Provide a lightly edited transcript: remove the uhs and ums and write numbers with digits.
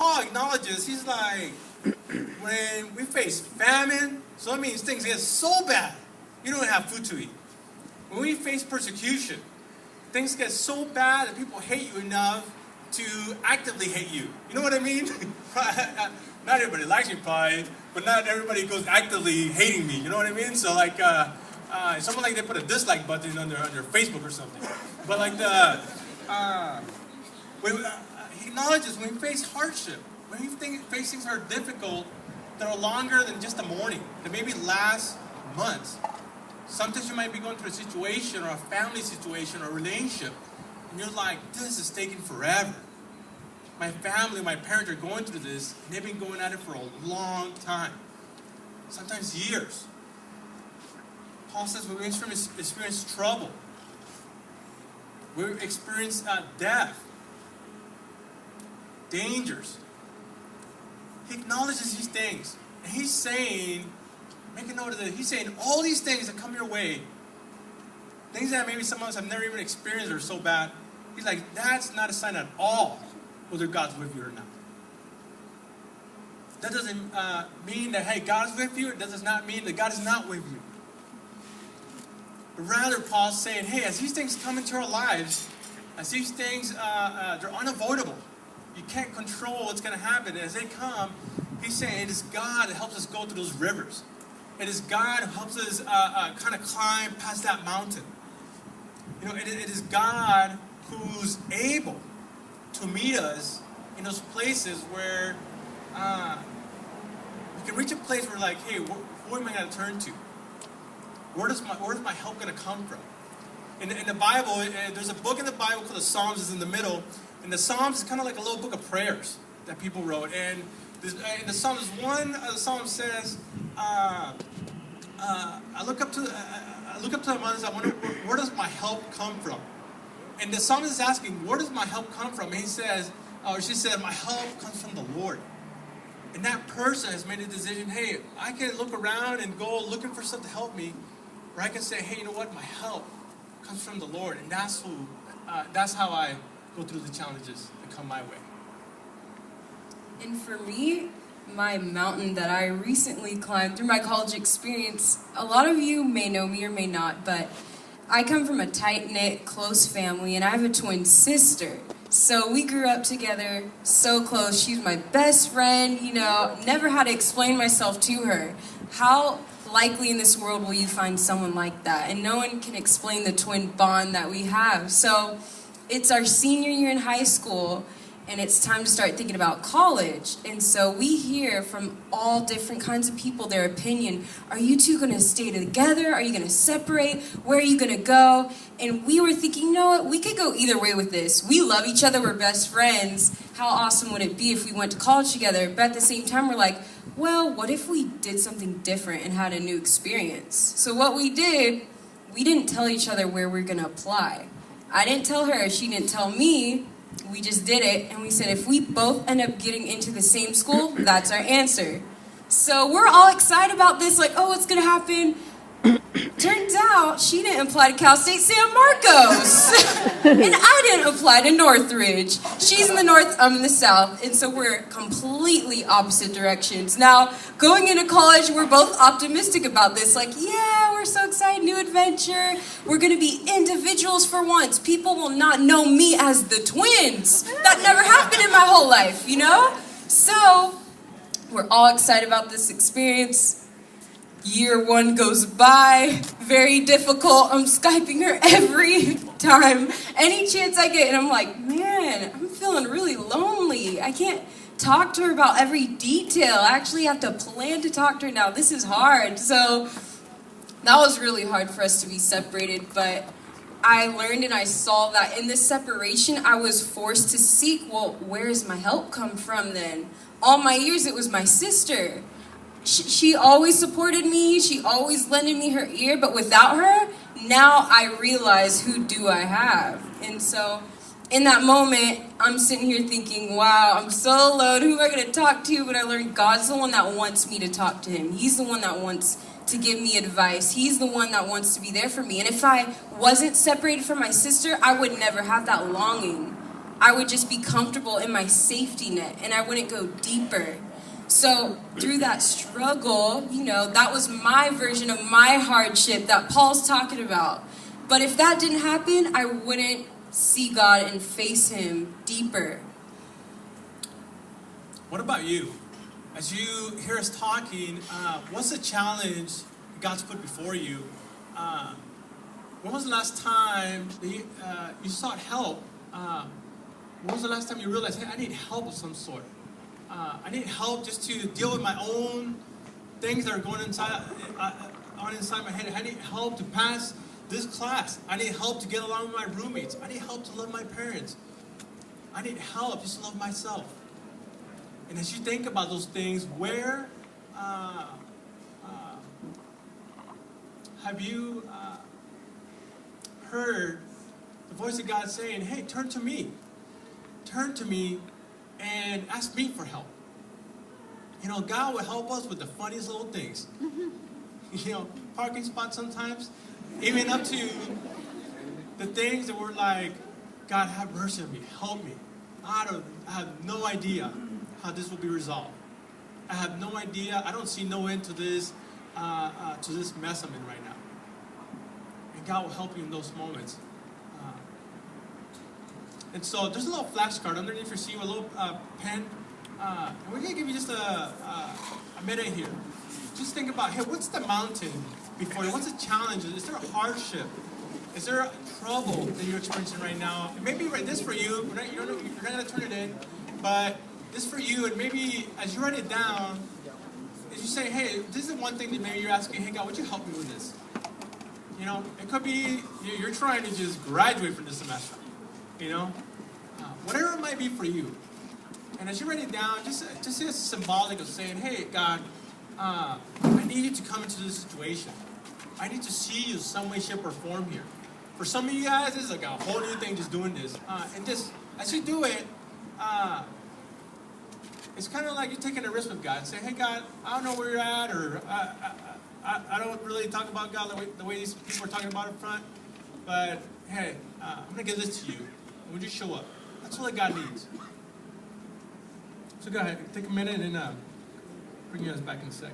Paul acknowledges, he's like, when we face famine, so that means things get so bad, you don't have food to eat. When we face persecution, things get so bad that people hate you enough to actively hate you. You know what I mean? Not everybody likes me probably, but not everybody goes actively hating me. You know what I mean? So like, someone like they put a dislike button on their Facebook or something. But like he acknowledges when we face hardship, when we face things that are difficult, that are longer than just a morning, that maybe last months. Sometimes you might be going through a situation or a family situation or a relationship, and you're like, this is taking forever. My family, my parents are going through this, and they've been going at it for a long time. Sometimes years. Paul says when we experience trouble, we experience death, dangers. He acknowledges these things. And he's saying, make a note of this, he's saying all these things that come your way, things that maybe some of us have never even experienced or so bad, he's like, that's not a sign at all whether God's with you or not. That doesn't mean that, hey, God's with you. It does not mean that God is not with you. But rather, Paul's saying, hey, as these things come into our lives, as these things, they're unavoidable. You can't control what's going to happen. As they come, he's saying it is God that helps us go through those rivers. It is God who helps us kind of climb past that mountain. You know, it is God who's able to meet us in those places where we can reach a place where, like, hey, who am I going to turn to? Where's my help going to come from? In the Bible, there's a book in the Bible called the Psalms. It's in the middle. And the Psalms is kind of like a little book of prayers that people wrote. And in the Psalms, one of the Psalms says, I look up to the mountains. I wonder where does my help come from? And the psalmist is asking, where does my help come from? And he says, or she said, my help comes from the Lord. And that person has made a decision, hey, I can look around and go looking for something to help me, or I can say, hey, you know what? My help comes from the Lord. And that's how I go through the challenges that come my way. And for me, my mountain that I recently climbed through my college experience, a lot of you may know me or may not, but I come from a tight-knit, close family, and I have a twin sister. So we grew up together, so close. She's my best friend, you know, never had to explain myself to her. How likely in this world will you find someone like that? And no one can explain the twin bond that we have. So it's our senior year in high school, and it's time to start thinking about college. And so we hear from all different kinds of people their opinion. Are you two going to stay together? Are you going to separate? Where are you going to go? And we were thinking, you know what? We could go either way with this. We love each other. We're best friends. How awesome would it be if we went to college together? But at the same time, we're like, well, what if we did something different and had a new experience? So what we did, we didn't tell each other where we're going to apply. I didn't tell her. She didn't tell me. We just did it, and we said if we both end up getting into the same school, that's our answer. So we're all excited about this, like, oh, what's going to happen? Turns out she didn't apply to Cal State San Marcos, and I didn't apply to Northridge. She's in the north, I'm in the south, and so we're completely opposite directions. Now, going into college, we're both optimistic about this, like, yeah, we're so excited, new adventure. We're going to be individuals for once. People will not know me as the twins. That never happened in my whole life, you know? So we're all excited about this experience. Year one goes by, very difficult. I'm Skyping her every time, any chance I get, and I'm like, man, I'm feeling really lonely. I can't talk to her about every detail. I actually have to plan to talk to her now. This is hard. So that was really hard for us to be separated, but I learned and I saw that in this separation, I was forced to seek, well, where does my help come from then? All my years, it was my sister. She always supported me. She always lended me her ear. But without her, now I realize who do I have. And so in that moment, I'm sitting here thinking, wow, I'm so alone. Who am I going to talk to? But I learned God's the one that wants me to talk to him. He's the one that wants to give me advice. He's the one that wants to be there for me. And if I wasn't separated from my sister, I would never have that longing I would just be comfortable in my safety net and I wouldn't go deeper. So through that struggle, that was my version of my hardship that Paul's talking about. But if that didn't happen, I wouldn't see God and face him deeper. What about you? As you hear us talking, what's the challenge God's put before you? When was the last time that you sought help? When was the last time you realized, hey, I need help of some sort? I need help just to deal with my own things that are going inside my head. I need help to pass this class. I need help to get along with my roommates. I need help to love my parents. I need help just to love myself. And as you think about those things, where have you heard the voice of God saying, hey, turn to me. Turn to me and ask me for help. God will help us with the funniest little things. Parking spots sometimes. Even up to the things that we're like, God, have mercy on me. Help me. I have no idea how this will be resolved. I have no idea. I don't see no end to this mess I'm in right now. And God will help you in those moments. And so there's a little flashcard underneath your seat with a little pen. And we're going to give you just a minute here. Just think about, hey, what's the mountain before you? What's the challenge? Is there a hardship? Is there a trouble that you're experiencing right now? And maybe write this for you. You're not going to turn it in. But this for you. And maybe as you write it down, as you say, hey, this is one thing that maybe you're asking, hey, God, would you help me with this? It could be you're trying to just graduate from this semester. Whatever it might be for you. And as you write it down, just as symbolic of saying, hey, God, I need you to come into this situation. I need to see you some way, shape, or form here. For some of you guys, this is like a whole new thing just doing this. And just, as you do it, it's kind of like you're taking a risk with God. Say, hey, God, I don't know where you're at, or I don't really talk about God the way these people are talking about in front. But, hey, I'm going to give this to you. Would you show up? That's all that God needs. So go ahead, take a minute and bring you guys back in a sec.